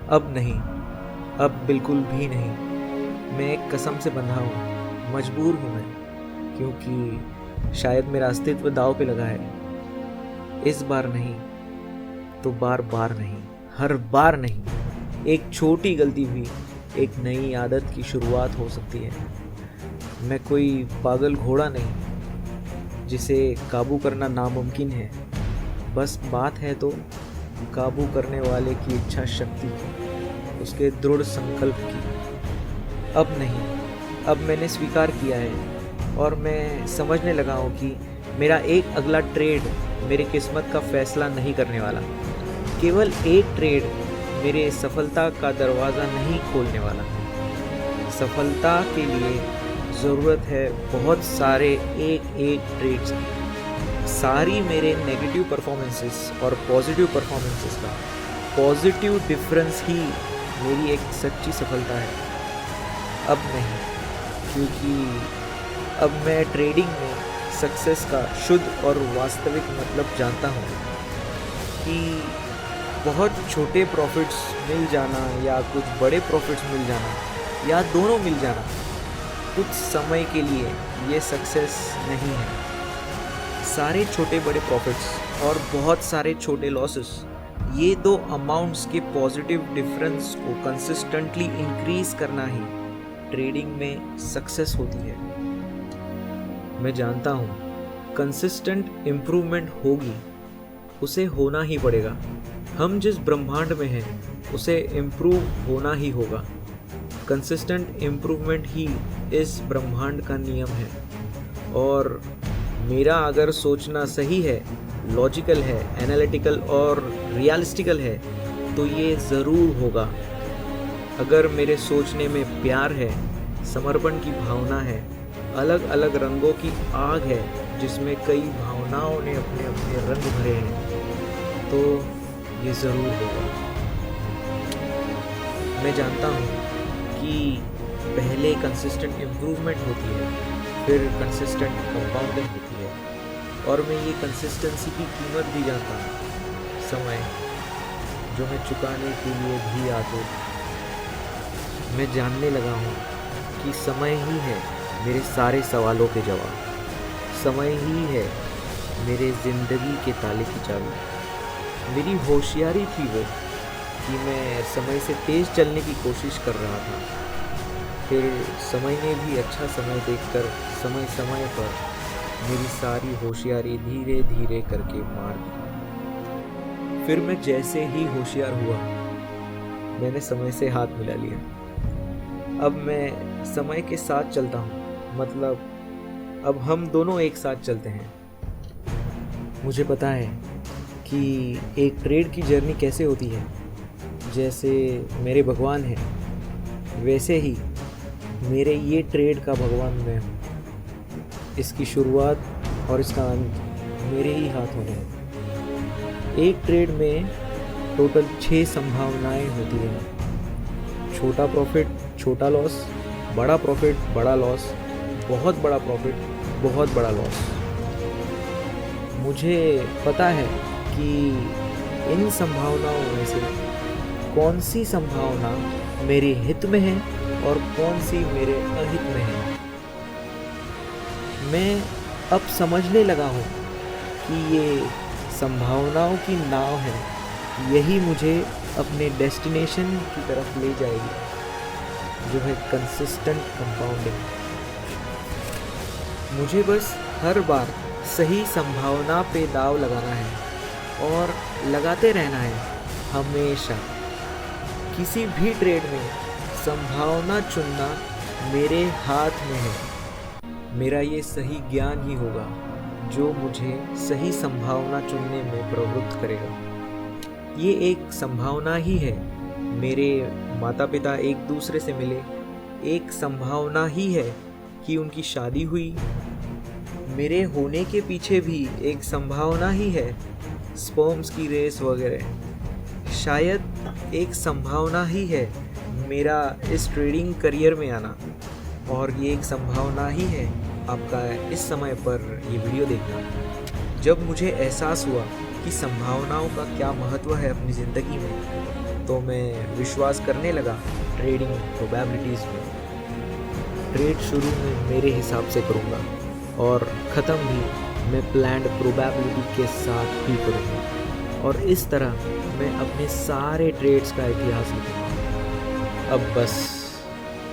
अब नहीं, अब बिल्कुल भी नहीं। मैं एक कसम से बंधा हूँ, मजबूर हूँ मैं, क्योंकि शायद मेरा अस्तित्व दांव पे लगा है। इस बार नहीं तो बार बार नहीं, हर बार नहीं। एक छोटी गलती भी एक नई आदत की शुरुआत हो सकती है। मैं कोई पागल घोड़ा नहीं जिसे काबू करना नामुमकिन है। बस बात है तो काबू करने वाले की इच्छा शक्ति की, उसके दृढ़ संकल्प की। अब नहीं, अब मैंने स्वीकार किया है और मैं समझने लगा हूँ कि मेरा एक अगला ट्रेड मेरी किस्मत का फैसला नहीं करने वाला। केवल एक ट्रेड मेरे सफलता का दरवाज़ा नहीं खोलने वाला। सफलता के लिए ज़रूरत है बहुत सारे एक ट्रेड्स की। सारी मेरे नेगेटिव परफॉर्मेंसेस और पॉजिटिव परफॉर्मेंसेस का पॉजिटिव डिफरेंस ही मेरी एक सच्ची सफलता है। अब नहीं, क्योंकि अब मैं ट्रेडिंग में सक्सेस का शुद्ध और वास्तविक मतलब जानता हूँ कि बहुत छोटे प्रॉफिट्स मिल जाना या कुछ बड़े प्रॉफिट्स मिल जाना या दोनों मिल जाना कुछ समय के लिए ये सक्सेस नहीं है। सारे छोटे बड़े प्रॉफिट्स और बहुत सारे छोटे लॉसेस, ये दो अमाउंट्स के पॉजिटिव डिफरेंस को कंसिस्टेंटली इंक्रीज करना ही ट्रेडिंग में सक्सेस होती है। मैं जानता हूँ कंसिस्टेंट इम्प्रूवमेंट होगी, उसे होना ही पड़ेगा। हम जिस ब्रह्मांड में हैं उसे इम्प्रूव होना ही होगा। कंसिस्टेंट इम्प्रूवमेंट ही इस ब्रह्मांड का नियम है। और मेरा अगर सोचना सही है, लॉजिकल है, एनालिटिकल और रियलिस्टिकल है तो ये ज़रूर होगा। अगर मेरे सोचने में प्यार है, समर्पण की भावना है, अलग अलग रंगों की आग है जिसमें कई भावनाओं ने अपने अपने रंग भरे हैं, तो ये ज़रूर होगा। मैं जानता हूँ कि पहले कंसिस्टेंट इम्प्रूवमेंट होती है, फिर कंसिस्टेंट कंपाउंडिंग होती है, और मैं ये कंसिस्टेंसी की कीमत भी जानता हूँ, समय जो मैं चुकाने के लिए भी आतुर। मैं जानने लगा हूँ कि समय ही है मेरे सारे सवालों के जवाब। समय ही है मेरे ज़िंदगी के ताले की चाबी। मेरी होशियारी थी वो कि मैं समय से तेज़ चलने की कोशिश कर रहा था। फिर समय ने भी अच्छा समय देखकर समय समय पर मेरी सारी होशियारी धीरे धीरे करके मार दी। फिर मैं जैसे ही होशियार हुआ, मैंने समय से हाथ मिला लिया। अब मैं समय के साथ चलता हूँ, मतलब अब हम दोनों एक साथ चलते हैं। मुझे पता है कि एक ट्रेड की जर्नी कैसे होती है। जैसे मेरे भगवान हैं, वैसे ही मेरे ये ट्रेड का भगवान मैं हूँ। इसकी शुरुआत और इसका अंत मेरे ही हाथों में है। एक ट्रेड में टोटल 6 संभावनाएं होती हैं। छोटा प्रॉफिट, छोटा लॉस, बड़ा प्रॉफिट, बड़ा लॉस, बहुत बड़ा प्रॉफिट, बहुत बड़ा लॉस। मुझे पता है कि इन संभावनाओं में से कौन सी संभावना मेरे हित में है और कौन सी मेरे अहित में है। मैं अब समझने लगा हूँ कि ये संभावनाओं की नाव है, यही मुझे अपने डेस्टिनेशन की तरफ ले जाएगी, जो है कंसिस्टेंट कंपाउंडिंग। मुझे बस हर बार सही संभावना पे दाव लगाना है और लगाते रहना है हमेशा। किसी भी ट्रेड में संभावना चुनना मेरे हाथ में है। मेरा ये सही ज्ञान ही होगा जो मुझे सही संभावना चुनने में प्रवृत्त करेगा। ये एक संभावना ही है मेरे माता पिता एक दूसरे से मिले, एक संभावना ही है कि उनकी शादी हुई। मेरे होने के पीछे भी एक संभावना ही है स्पर्म्स की रेस वगैरह। शायद एक संभावना ही है मेरा इस ट्रेडिंग करियर में आना, और ये एक संभावना ही है आपका इस समय पर ये वीडियो देखना। जब मुझे एहसास हुआ कि संभावनाओं का क्या महत्व है अपनी ज़िंदगी में, तो मैं विश्वास करने लगा ट्रेडिंग प्रोबेबिलिटीज़ में। ट्रेड शुरू में मेरे हिसाब से करूँगा और ख़त्म भी मैं प्लान्ड प्रोबेबिलिटी के साथ ही करूँगा, और इस तरह मैं अपने सारे ट्रेड्स का इतिहास लिखूँगा। अब बस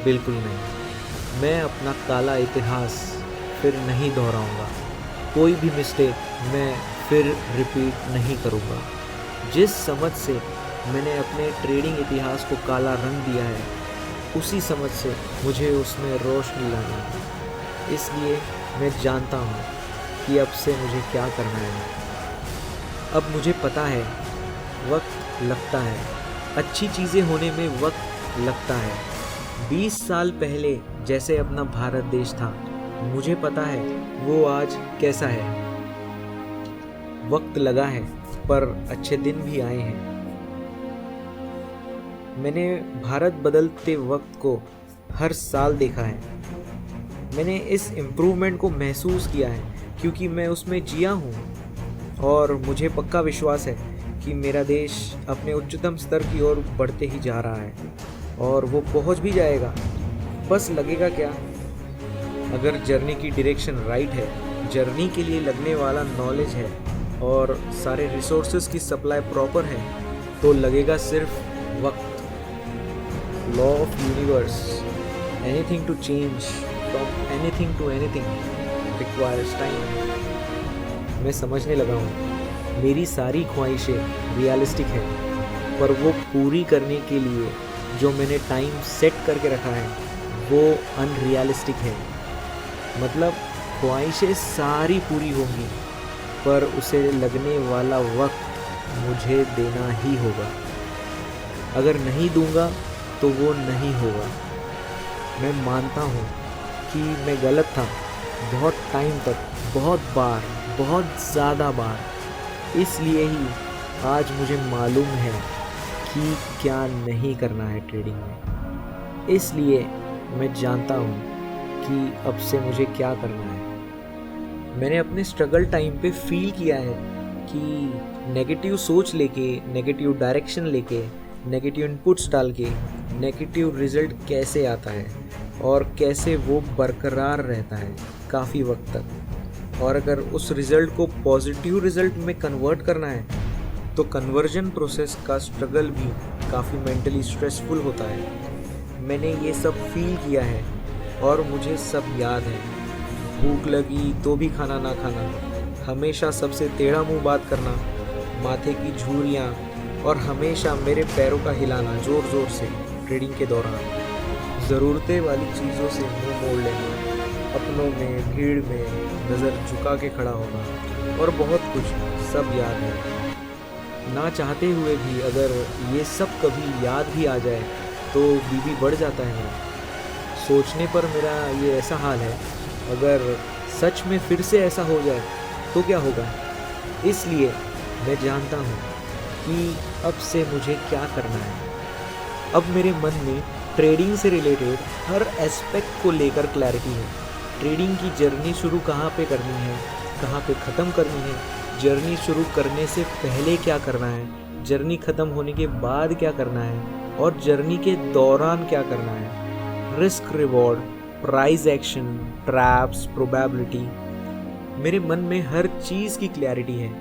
बिल्कुल नहीं, मैं अपना काला इतिहास फिर नहीं दोहराऊँगा। कोई भी मिस्टेक मैं फिर रिपीट नहीं करूँगा। जिस समझ से मैंने अपने ट्रेडिंग इतिहास को काला रंग दिया है, उसी समझ से मुझे उसमें रोशनी लानी है। इसलिए मैं जानता हूँ कि अब से मुझे क्या करना है। अब मुझे पता है वक्त लगता है, अच्छी चीज़ें होने में वक्त लगता है। 20 साल पहले जैसे अपना भारत देश था, मुझे पता है वो आज कैसा है। वक्त लगा है पर अच्छे दिन भी आए हैं। मैंने भारत बदलते वक्त को हर साल देखा है। मैंने इस इम्प्रूवमेंट को महसूस किया है क्योंकि मैं उसमें जिया हूँ, और मुझे पक्का विश्वास है कि मेरा देश अपने उच्चतम स्तर की ओर बढ़ते ही जा रहा है, और वो पहुँच भी जाएगा। बस लगेगा क्या? अगर जर्नी की डायरेक्शन राइट है, जर्नी के लिए लगने वाला नॉलेज है और सारे रिसोर्सेज की सप्लाई प्रॉपर है, तो लगेगा सिर्फ वक्त। Law of universe, anything to change from anything to anything requires time. मैं समझने लगा हूँ मेरी सारी ख्वाहिशें रियलिस्टिक हैं, पर वो पूरी करने के लिए जो मैंने टाइम सेट करके रखा है वो अनरियलिस्टिक है। मतलब ख्वाहिशें सारी पूरी होंगी, पर उसे लगने वाला वक्त मुझे देना ही होगा। अगर नहीं दूंगा तो वो नहीं होगा। मैं मानता हूँ कि मैं गलत था बहुत टाइम तक, बहुत बार, बहुत ज़्यादा बार। इसलिए ही आज मुझे मालूम है कि क्या नहीं करना है ट्रेडिंग में। इसलिए मैं जानता हूँ कि अब से मुझे क्या करना है। मैंने अपने स्ट्रगल टाइम पे फील किया है कि नेगेटिव सोच लेके, नेगेटिव डायरेक्शन लेके, नेगेटिव इनपुट्स डाल के नेगेटिव रिज़ल्ट कैसे आता है और कैसे वो बरकरार रहता है काफ़ी वक्त तक। और अगर उस रिज़ल्ट को पॉजिटिव रिज़ल्ट में कन्वर्ट करना है तो कन्वर्जन प्रोसेस का स्ट्रगल भी काफ़ी मेंटली स्ट्रेसफुल होता है। मैंने ये सब फील किया है और मुझे सब याद है। भूख लगी तो भी खाना ना खाना, हमेशा सबसे टेढ़ा मुंह बात करना, माथे की झुर्रियाँ, और हमेशा मेरे पैरों का हिलाना ज़ोर ज़ोर से ट्रेडिंग के दौरान, ज़रूरतें वाली चीज़ों से मुंह मोड़ लेना, अपनों में भीड़ में नज़र झुका के खड़ा होना, और बहुत कुछ सब याद है। ना चाहते हुए भी अगर ये सब कभी याद भी आ जाए तो बीपी बढ़ जाता है। सोचने पर मेरा ये ऐसा हाल है, अगर सच में फिर से ऐसा हो जाए तो क्या होगा। इसलिए मैं जानता हूँ कि अब से मुझे क्या करना है। अब मेरे मन में ट्रेडिंग से रिलेटेड हर एस्पेक्ट को लेकर क्लैरिटी है। ट्रेडिंग की जर्नी शुरू कहाँ पे करनी है, कहाँ पे ख़त्म करनी है, जर्नी शुरू करने से पहले क्या करना है, जर्नी ख़त्म होने के बाद क्या करना है, और जर्नी के दौरान क्या करना है। Risk reward, price action, traps, probability, मेरे मन में हर चीज़ की क्लैरिटी है।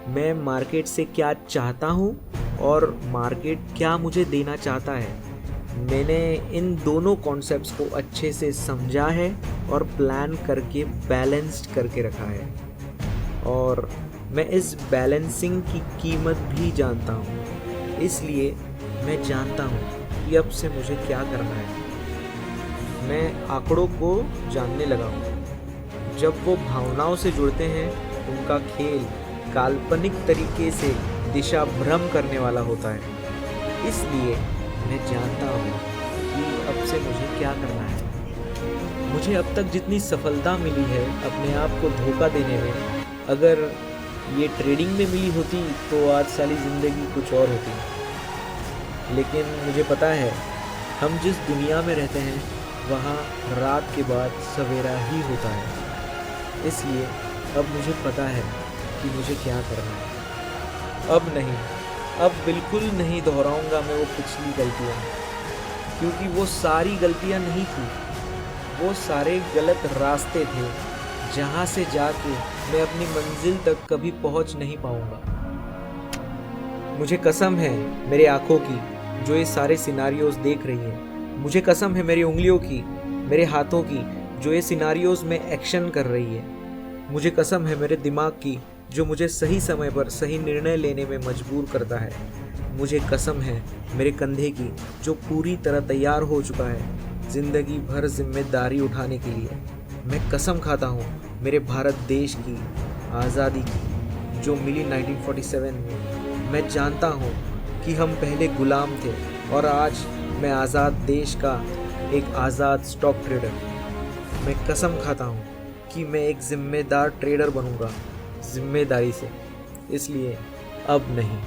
मैं मार्केट से क्या चाहता हूँ और मार्केट क्या मुझे देना चाहता है। मैंने इन दोनों कॉन्सेप्ट्स को अच्छे से समझा है और प्लान करके बैलेंस्ड करके रखा है, और मैं इस बैलेंसिंग की कीमत भी जानता हूँ। इसलिए मैं जानता हूँ कि अब से मुझे क्या करना है। मैं आंकड़ों को जानने लगा हूँ। जब वो भावनाओं से जुड़ते हैं, उनका खेल काल्पनिक तरीके से दिशा भ्रम करने वाला होता है। इसलिए मैं जानता हूँ कि अब से मुझे क्या करना है। मुझे अब तक जितनी सफलता मिली है अपने आप को धोखा देने में, अगर ये ट्रेडिंग में मिली होती तो आज सारी ज़िंदगी कुछ और होती। लेकिन मुझे पता है हम जिस दुनिया में रहते हैं वहाँ रात के बाद सवेरा ही होता है। इसलिए अब मुझे पता है कि मुझे क्या करना है। अब नहीं, अब बिल्कुल नहीं दोहराऊंगा मैं वो पिछली गलतियाँ, क्योंकि वो सारी गलतियाँ नहीं थी, वो सारे गलत रास्ते थे जहाँ से जाके मैं अपनी मंजिल तक कभी पहुँच नहीं पाऊंगा। मुझे कसम है मेरे आँखों की जो ये सारे सिनारियोज देख रही है, मुझे कसम है मेरी उंगलियों की, मेरे हाथों की जो ये सिनारियोज में एक्शन कर रही है, मुझे कसम है मेरे दिमाग की जो मुझे सही समय पर सही निर्णय लेने में मजबूर करता है, मुझे कसम है मेरे कंधे की जो पूरी तरह तैयार हो चुका है ज़िंदगी भर जिम्मेदारी उठाने के लिए। मैं कसम खाता हूँ मेरे भारत देश की आज़ादी की जो मिली 1947 में। मैं जानता हूँ कि हम पहले गुलाम थे और आज मैं आज़ाद देश का एक आज़ाद स्टॉक ट्रेडर। मैं कसम खाता हूँ कि मैं एक जिम्मेदार ट्रेडर बनूंगा जिम्मेदारी से, इसलिए अब नहीं।